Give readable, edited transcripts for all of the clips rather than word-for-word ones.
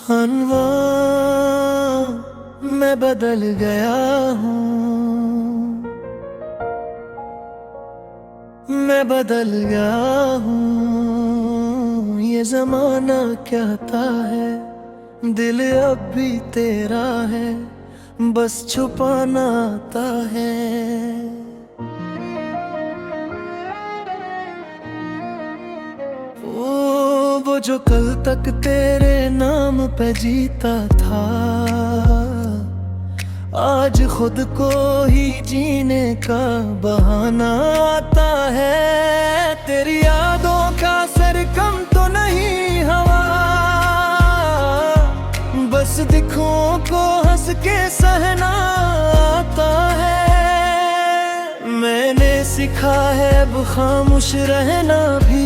अनवा मैं बदल गया हूँ, मैं बदल गया हूँ। ये जमाना कहता है दिल अब भी तेरा है, बस छुपाना आता है। वो जो कल तक तेरे नाम पे जीता था, आज खुद को ही जीने का बहाना आता है। तेरी यादों का सर कम तो नहीं हवा, बस दिखों को हंस के सहना आता है। मैंने सीखा है अब खामोश रहना भी,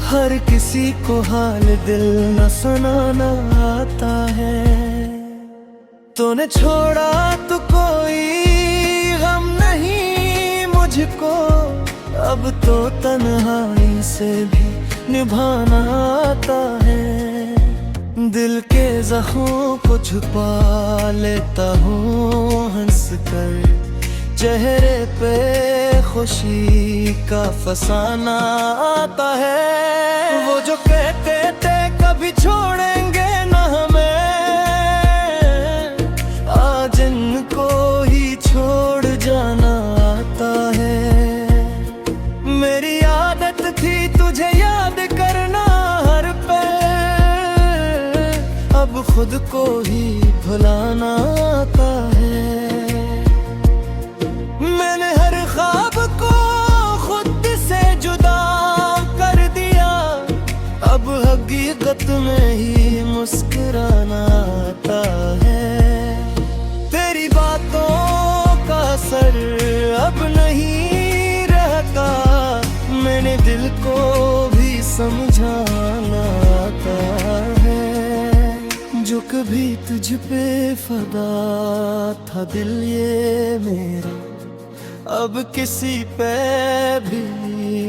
हर किसी को हाल दिल न सुनाना आता है। तूने छोड़ा तो कोई गम नहीं मुझको, अब तो तन्हाई से भी निभाना आता है। दिल के जख्मों को छुपा लेता हूँ हंस कर, चेहरे पे खुशी का फसाना आता है। वो जो कहते थे कभी छोड़ेंगे ना हमें, आज इनको ही छोड़ जाना आता है। मेरी आदत थी तुझे याद करना हर पल, अब खुद को ही भुलाना आता है। मैंने हर ख्वाब को खुद से जुदा कर दिया, अब हकीकत में ही मुस्कुराना आता है। तेरी बातों का असर अब नहीं रहता, मैंने दिल को भी समझाना आता है। जो कभी तुझ पे फदा था दिल ये मेरा, अब किसी पे भी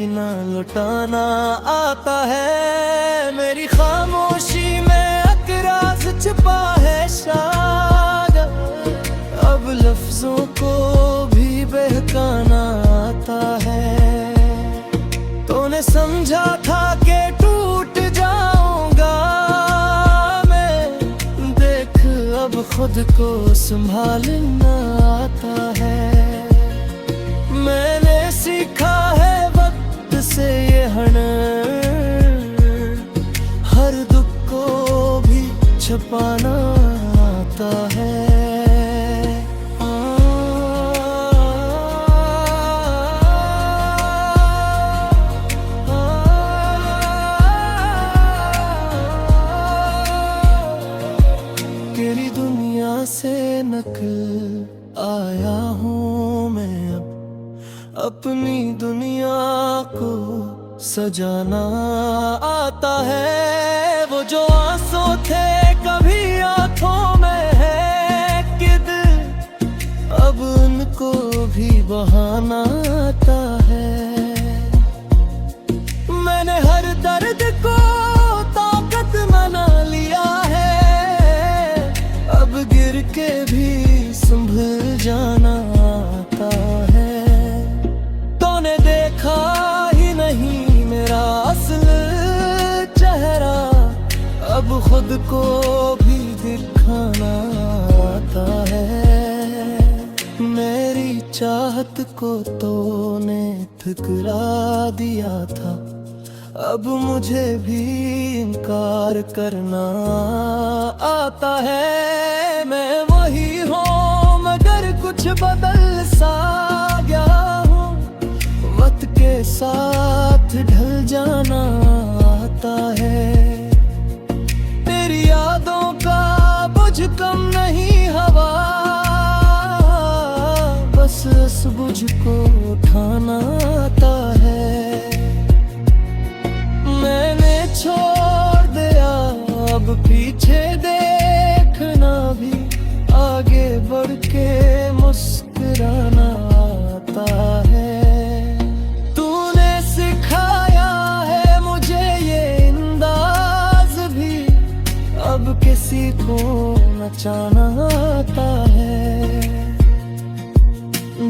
ना लुटाना आता है। मेरी खामोशी में अकराज छुपा है शायद, अब लफ्जों को भी बहकाना आता है। तूने समझा था कि टूट जाऊंगा मैं, देख अब खुद को संभालना आता है। मैंने सीखा है वक्त से ये हर दुख को भी छुपाना आता है। तेरी दुनिया से नकल आया हूँ मैं अब, अपनी दुनिया को सजाना आता है। वो जो आंसू थे कभी आंखों में है किद, अब उनको भी बहाना आता है। मैंने हर दर्द को ताकत बना लिया है, अब गिर के भी संभल जाना आता है। तूने देखा ही नहीं मेरा असल चेहरा, अब खुद को भी दिखाना आता है। मेरी चाहत को तूने ठुकरा दिया था, अब मुझे भी इनकार करना आता है। मैं वही हूँ मगर कुछ बदल सा गया हूँ, वक्त के साथ ढल जाना आता है। तेरी यादों का बुझ कम नहीं हवा, बस इस बुझ को उठाना आता है। मैंने छोड़ दिया अब पीछे देखना भी, आगे बढ़ के मुस्कुराना आता है। तूने सिखाया है मुझे ये अंदाज भी, पहचाना आता है।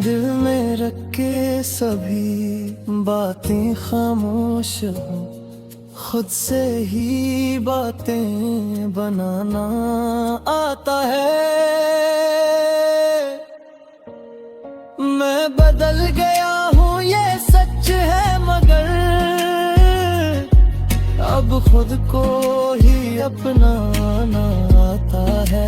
दिल में रख के सभी बातें खामोश हूँ, खुद से ही बातें बनाना आता है। मैं बदल गया हूँ ये सच है, मगर अब खुद को ही अपनाना आता है।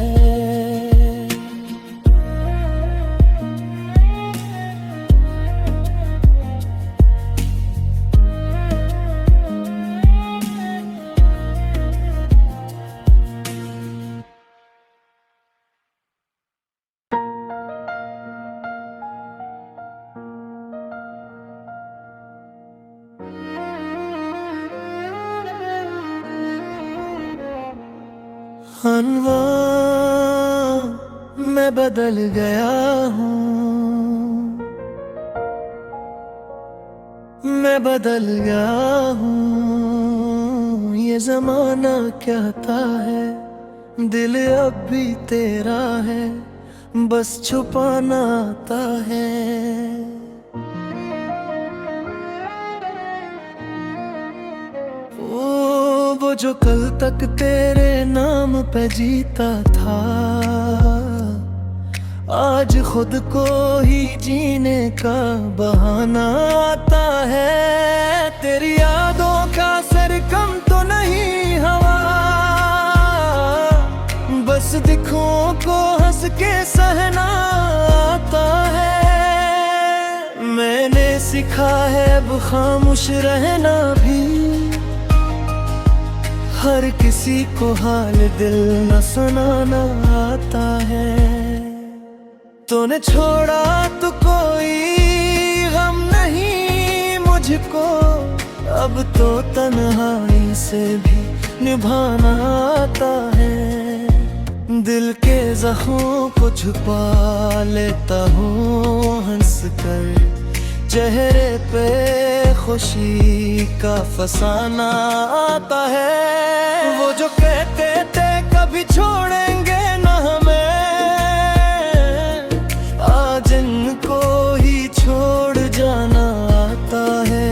अनवा मैं बदल गया हूँ, मैं बदल गया हूँ। ये जमाना कहता है दिल अब भी तेरा है, बस छुपाना आता है। वो जो कल तक तेरे नाम पे जीता था, आज खुद को ही जीने का बहाना आता है। तेरी यादों का सर कम तो नहीं हवा, बस दिखों को हंस के सहना आता है। मैंने सीखा है अब खामोश रहना भी, हर किसी को हाल दिल न सुनाना आता है। तूने छोड़ा तो कोई गम नहीं मुझको, अब तो तन्हाई से भी निभाना आता है। दिल के जख्मों को छुपा लेता हूँ हंस कर, चेहरे पे खुशी का फसाना आता है। वो जो कहते थे कभी छोड़ेंगे ना हमें, आज इनको ही छोड़ जाना आता है।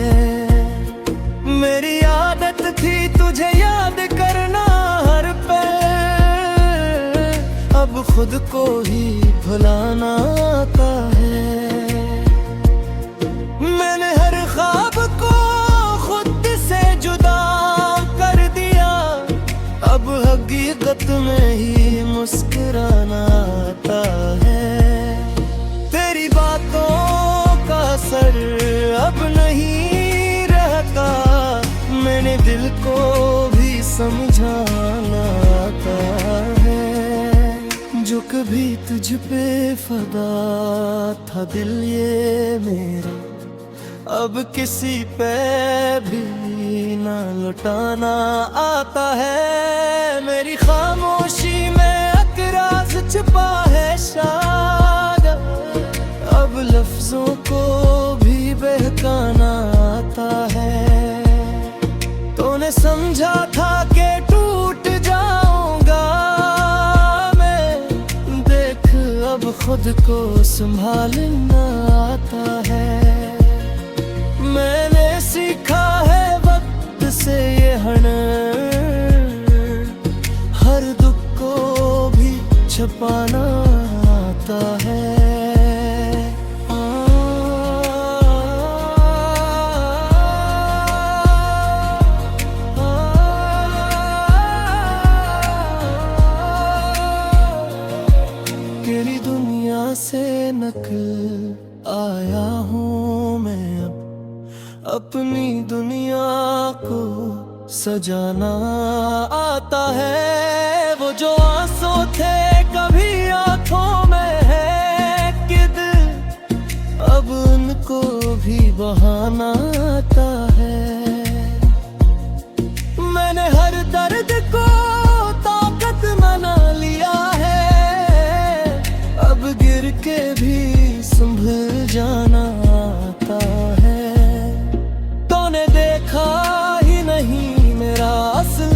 मेरी आदत थी तुझे याद करना हर पल, अब खुद को ही भुलाना आता है। मैंने हर ख्वाब को खुद से जुदा कर दिया, अब हकीकत में ही मुस्कुराना आता है। तेरी बातों का असर अब नहीं रहता, मैंने दिल को भी समझाना आता है। जो कभी तुझ पे फदा था दिल ये मेरा, अब किसी पे भी ना लुटाना आता है। मेरी खामोशी में अकराज छुपा है शायद, अब लफ्जों को भी बहकाना आता है। तूने समझा था कि टूट जाऊंगा मैं, देख अब खुद को संभालना आता है। मैंने सीखा है वक्त से ये हर दुख को भी छुपाना आता है। तेरी दुनिया से नकल आया हूँ मैं, अपनी दुनिया को सजाना आता है। वो जो आंसू थे कभी आंखों में है किद, अब उनको भी बहाना आता है। मैंने हर दर्द को ताकत बना लिया है, अब गिर के भी संभल जाना आता है। तूने देखा ही नहीं मेरा असल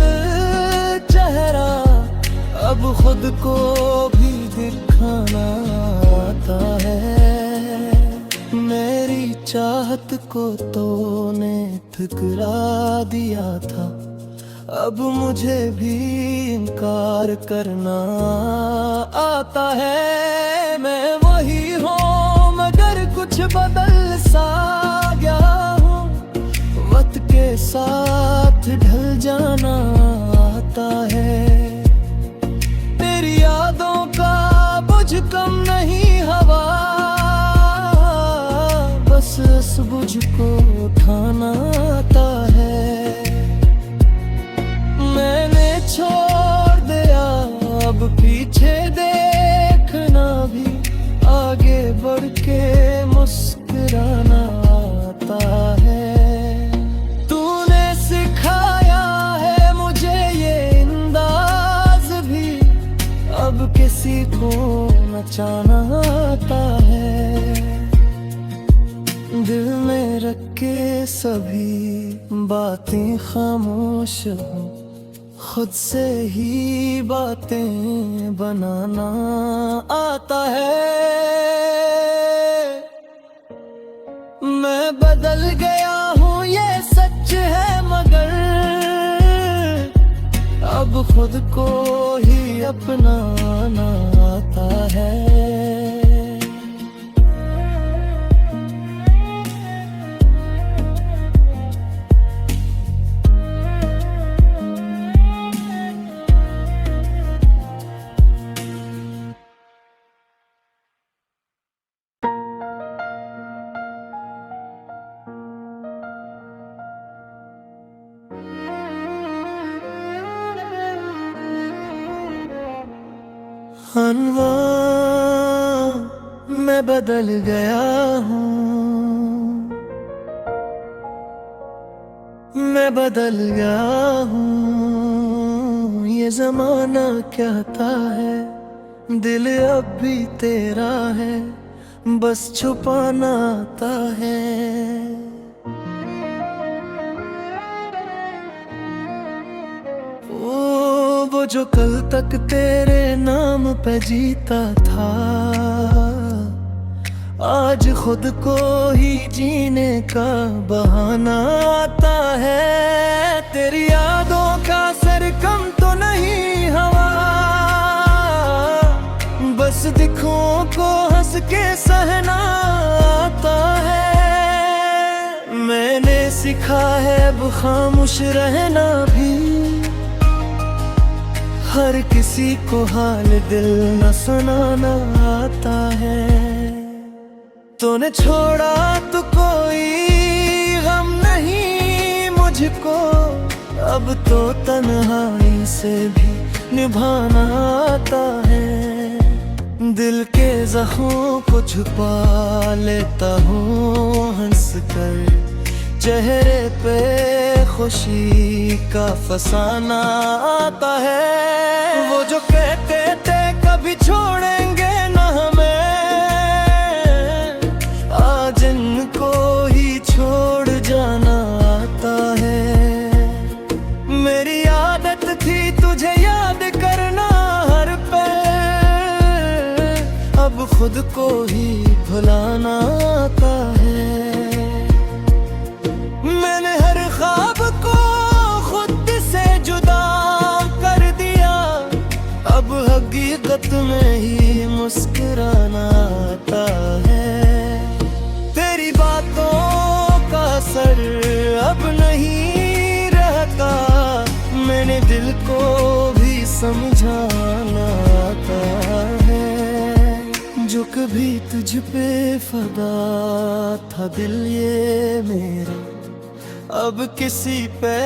चेहरा, अब खुद को भी दिखाना आता है। मेरी चाहत को तूने ठुकरा दिया था, अब मुझे भी इनकार करना आता है। मैं वही हूँ मगर कुछ बदल सा गया हूँ, वक्त के साथ ढल जाना आता है। तेरी यादों का बुझ कम नहीं हवा, बस बुझ को उठाना आता है। मैंने छोड़ दिया अब पीछे देखना भी, आगे बढ़ के मुस्कुराना आता है। तूने सिखाया है मुझे ये अंदाज भी, अब किसी को नचाना आता है। दिल में रख के सभी बातें खामोश हूँ, खुद से ही बातें बनाना आता है। मैं बदल गया हूँ ये सच है, मगर अब खुद को ही अपनाना आता है। अनवा मैं बदल गया हूँ, मैं बदल गया हूँ। ये जमाना कहता है दिल अब भी तेरा है, बस छुपाना आता है। वो जो कल तक तेरे नाम पे जीता था, आज खुद को ही जीने का बहाना आता है। तेरी यादों का सर कम तो नहीं हवा, बस दिखों को हंस के सहना आता है। मैंने सीखा है अब खामोश रहना भी, हर किसी को हाल दिल न सुनाना आता है। तूने छोड़ा तो कोई गम नहीं मुझको, अब तो तन्हाई से भी निभाना आता है। दिल के जख्मों को छुपा लेता हूँ हंस कर, चेहरे पे खुशी का फसाना आता है। वो जो कहते थे कभी छोड़ेंगे ना हमें, आज इनको ही छोड़ जाना आता है। मेरी आदत थी तुझे याद करना हर पल, अब खुद को ही भुलाना आता है। मैंने हर ख्वाब को खुद से जुदा कर दिया, अब हकीकत में ही मुस्कुराना आता है। तेरी बातों का असर अब नहीं रहता, मैंने दिल को भी समझाना आता है। जो कभी तुझ पे फदा था दिल ये मेरा, अब किसी पे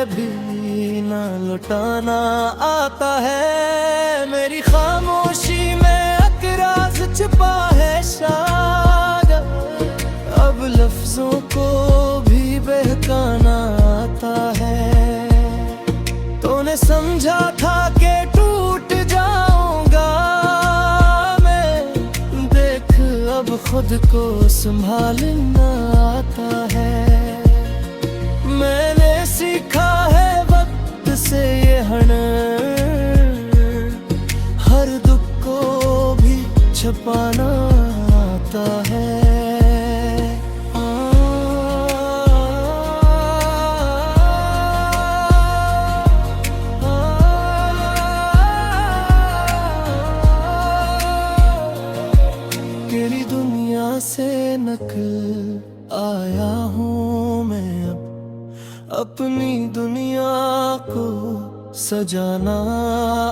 भी ना लुटाना आता है। मेरी खामोशी में अकराज छुपा है शायद, अब लफ्जों को भी बहकाना आता है। तूने समझा था कि टूट जाऊंगा मैं, देख अब खुद को संभालना आता है। मैंने सीखा है वक्त से ये हर छुपाना आता है। तेरी दुनिया से नकल आया हूँ मैं अब, अपनी दुनिया को सजाना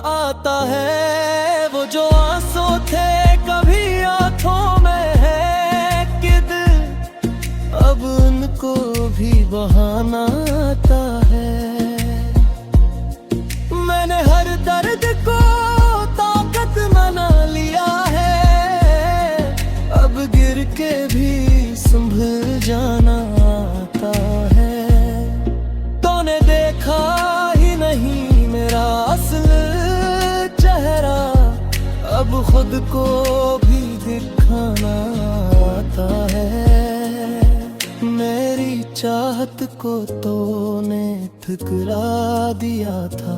आता है। वो जो आंसू थे कभी आंखों में है कि दिल, अब उनको भी बहाना आता है। मैंने हर दर्द को ताकत बना लिया है, अब गिर के भी संभल जाना आता है। तूने देखा ही नहीं मेरा असल चेहरा, अब खुद को भी दिखाना आता है। मेरी चाहत को तूने ठुकरा दिया था,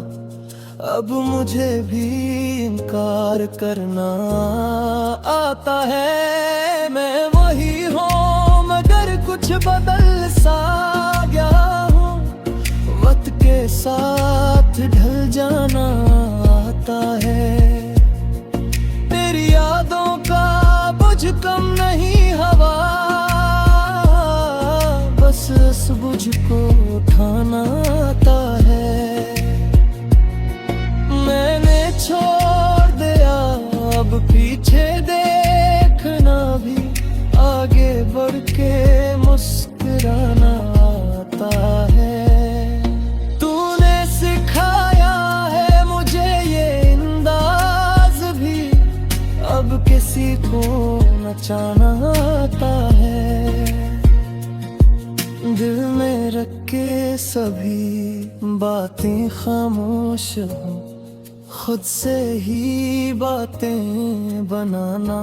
अब मुझे भी इनकार करना आता है। मैं वही हूँ मगर कुछ बदल सा गया हूँ, वक्त के साथ ढल जाना आता है। तेरी यादों का बुझ कम नहीं हवा, बस इस बुझ को उठाना आता है। मैंने छोड़ दिया अब पीछे देखना भी, आगे बढ़ के मुस्कुराना आता है। तूने सिखाया है मुझे ये अंदाज भी, अब किसी को नचाना आता है। दिल में रख के सभी बातें खामोश हूँ, खुद से ही बातें बनाना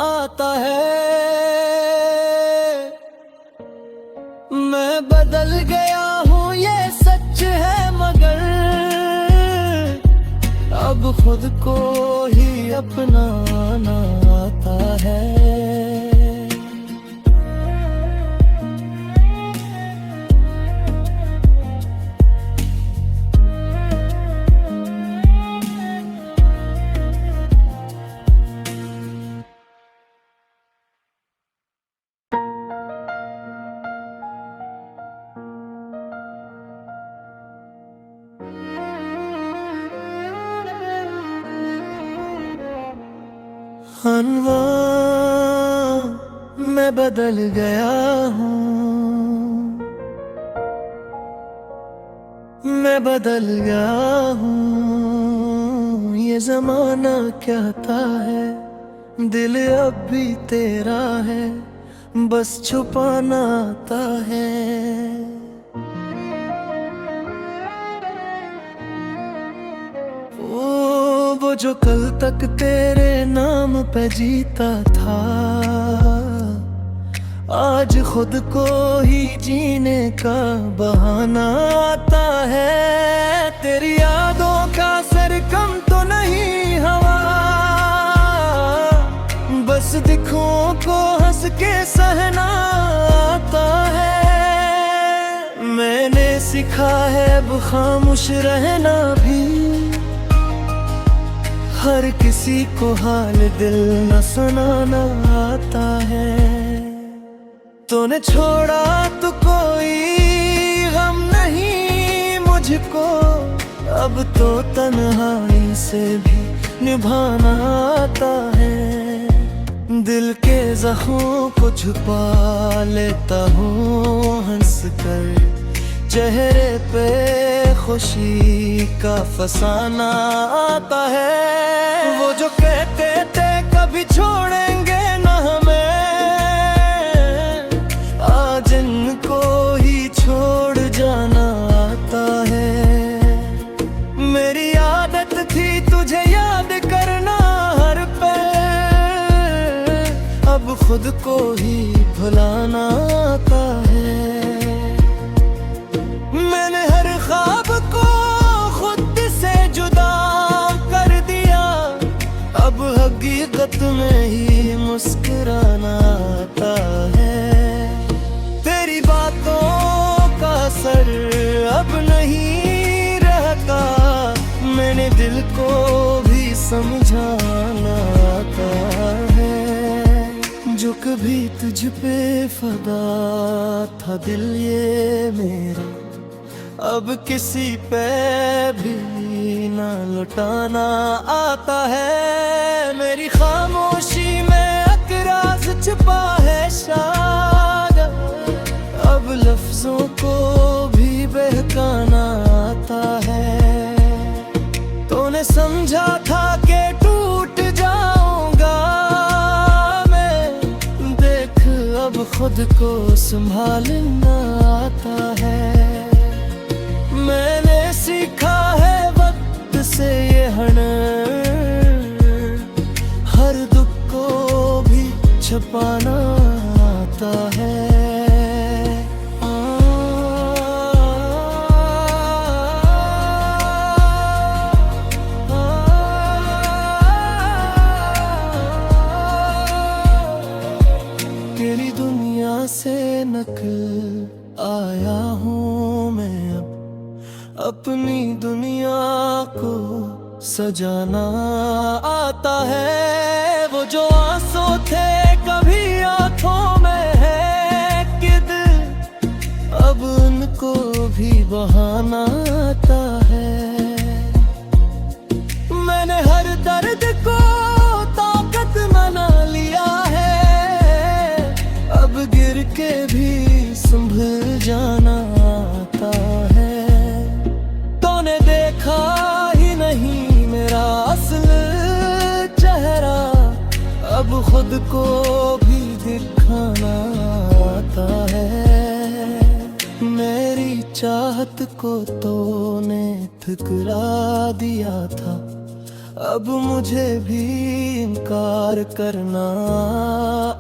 आता है। मैं बदल गया हूँ ये सच है, मगर अब खुद को ही अपनाना आता है। अनवा मैं बदल गया हूँ, मैं बदल गया हूँ। ये जमाना कहता है दिल अब भी तेरा है, बस छुपाना आता है। वो जो कल तक तेरे नाम पे जीता था, आज खुद को ही जीने का बहाना आता है। तेरी यादों का सरकम तो नहीं हवा, बस दिखों को हंस के सहना आता है। मैंने सीखा है अब खामोश रहना भी, हर किसी को हाल दिल न सुनाना आता है। तूने छोड़ा तो कोई गम नहीं मुझको, अब तो तन्हाई से भी निभाना आता है। दिल के जख्मों को छुपा लेता हूँ हंस कर, चेहरे पे खुशी का फसाना आता है। वो जो कहते थे कभी छोड़ेंगे न हमें, आज इनको ही छोड़ जाना आता है। मेरी आदत थी तुझे याद करना हर पल, अब खुद को ही भुलाना आता है। मैंने हर ख्वाब को खुद से जुदा कर दिया, अब हक हकीकत में ही मुस्कुराना आता है। तेरी बातों का असर अब नहीं रहता, मैंने दिल को भी समझाना आता है। जो कभी तुझ पे फदा था दिल ये मेरा, अब किसी पे भी ना लुटाना आता है। मेरी खामोशी में अकराज छुपा है शायद, अब लफ्जों को भी बहकाना आता है। तूने समझा था कि टूट जाऊंगा मैं, देख अब खुद को संभालना आता है। मैंने सीखा है वक्त से ये हर दुख को भी छुपाना आता है। तेरी दुनिया से नकल आया हूँ मैं, अब अपनी दुनिया को सजाना आता है। वो जो आंसू थे कभी आंखों में है किद, अब उनको भी बहाना आता है। मैंने हर दर्द को ताकत बना लिया है, अब गिर के भी संभल जाना आता है। तूने देखा ही नहीं मेरा असल चेहरा, अब खुद को भी दिखाना आता है। मेरी चाहत को तूने ठुकरा दिया था, अब मुझे भी इनकार करना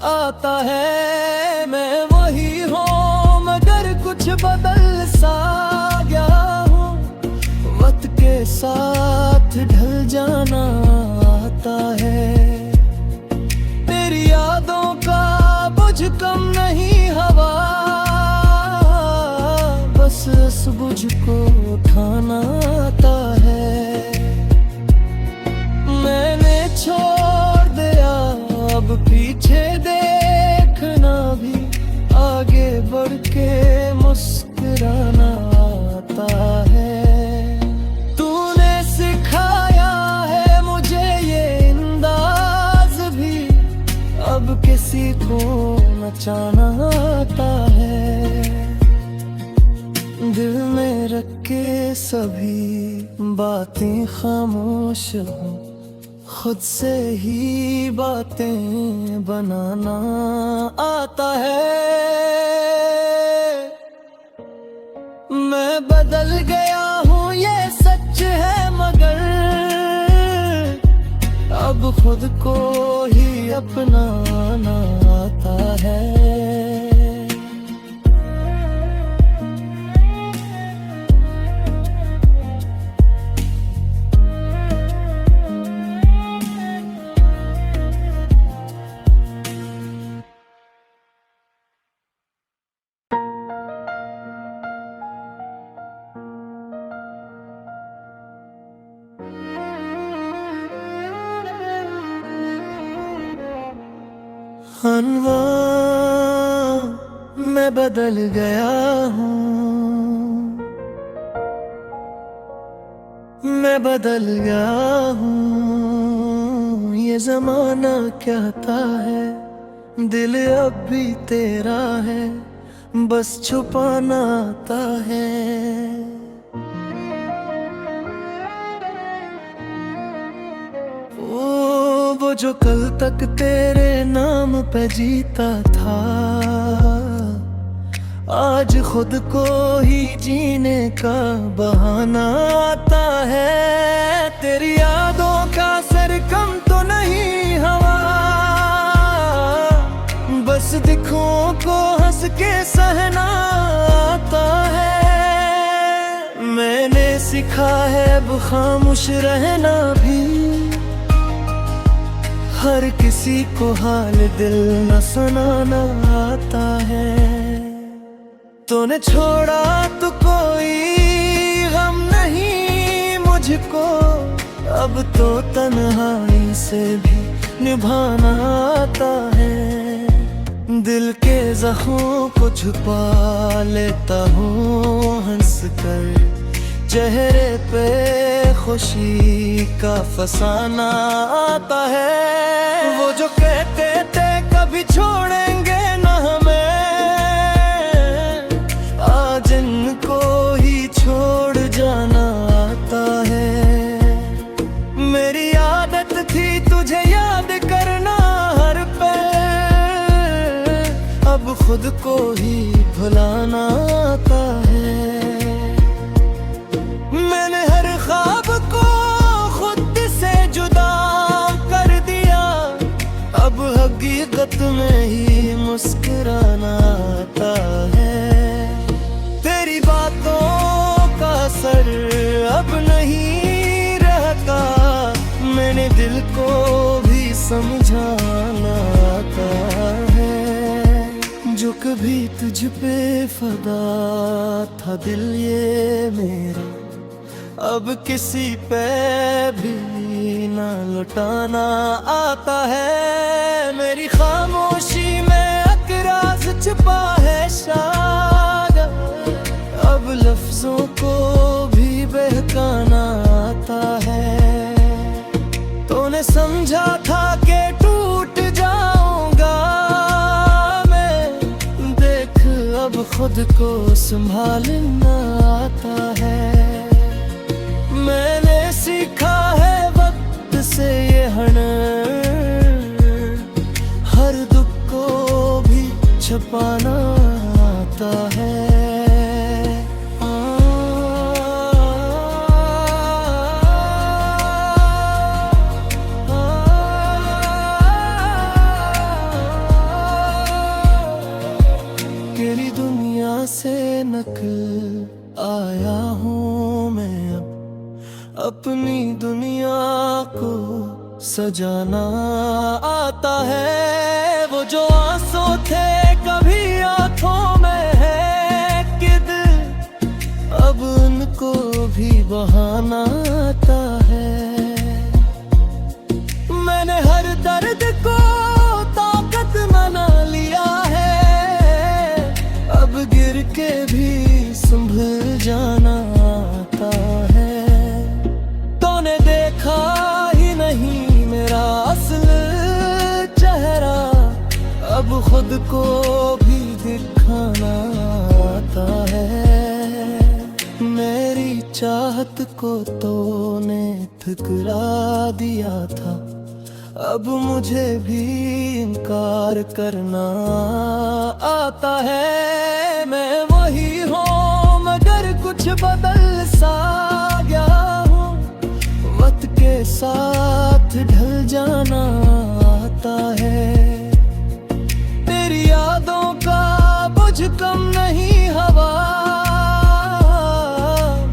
आता है। मैं वही हूँ मगर कुछ बदल सा गया हूँ, वक्त के साथ ढल जाना आता है। तेरी यादों का बुझ कम नहीं हवा, बस इस बुझ को उठाना आता है। मैंने छोड़ दिया अब पीछे देखना भी, आगे बढ़ के मुस्कुराना आता है। तूने सिखाया है मुझे ये अंदाज भी, अब किसी को नचाना आता है। दिल में रख के सभी बातें खामोश हूँ, खुद से ही बातें बनाना आता है। मैं बदल गया हूँ ये सच है, मगर अब खुद को ही अपनाना आता है। अनवा मैं बदल गया हूँ, मैं बदल गया हूँ। ये जमाना कहता है दिल अब भी तेरा है, बस छुपाना आता है। वो जो कल तक तेरे नाम पे जीता था, आज खुद को ही जीने का बहाना आता है। तेरी यादों का सर कम तो नहीं हवा, बस दिखों को हंस के सहना आता है। मैंने सीखा है अब खामोश रहना भी, हर किसी को हाल दिल न सुनाना आता है। तूने छोड़ा तो कोई गम नहीं मुझको, अब तो तन्हाई से भी निभाना आता है। दिल के जख्मों को छुपा लेता हूँ हंस कर, चेहरे पे खुशी का फसाना आता है। वो जो कहते थे कभी छोड़ेंगे न हमें, आज इनको ही छोड़ जाना आता है। मेरी आदत थी तुझे याद करना हर पल, अब खुद को ही भुलाना आता है। मैंने हर ख्वाब को खुद से जुदा कर दिया, अब हकीकत में ही मुस्कुराना आता है। तेरी बातों का असर अब नहीं रहता, मैंने दिल को भी समझाना आता है। जो कभी तुझ पे फदा था दिल ये मेरा, अब किसी पे भी ना लुटाना आता है। मेरी खामोशी में अकराज छुपा है शायद, अब लफ्जों को भी बहकाना आता है। तूने समझा था कि टूट जाऊंगा मैं, देख अब खुद को संभालना आता है। मैंने सीखा है वक्त से ये हर दुख को भी छुपाना आता है। तेरी दुनिया से नकल आया हूँ मैं, अब अपनी दुनिया को सजाना आता है। वो जो आंसू थे कभी आंखों में है किद, अब उनको भी बहाना आता है। मैंने हर दर्द को ताकत बना लिया है, अब गिर के भी संभल जाना आता है। तूने देखा ही नहीं मेरा असल चेहरा, अब खुद को भी दिखाना आता है। मेरी चाहत को तूने ठुकरा दिया था, अब मुझे भी इनकार करना आता है। मैं वही हूँ मगर कुछ बदल सा गया हूँ, वक्त के साथ ढल जाना आता है। तेरी यादों का बुझ कम नहीं हवा,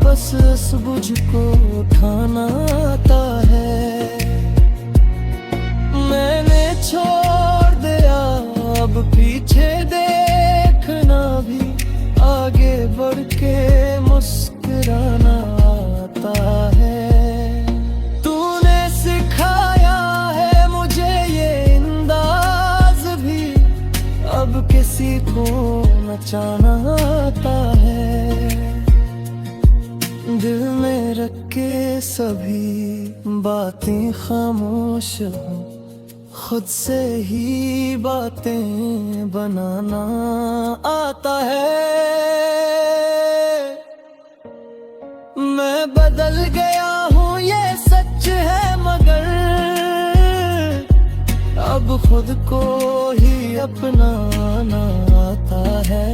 बस इस बुझ को उठाना आता है। मैंने छोड़ दिया अब पीछे देखना भी, आगे बढ़ के मुस्कुराना आता है। तूने सिखाया है मुझे ये अंदाज भी, अब किसी को नचाना आता है। दिल में रख के सभी बातें खामोश हूँ, खुद से ही बातें बनाना आता है। मैं बदल गया हूँ ये सच है, मगर अब खुद को ही अपनाना आता है।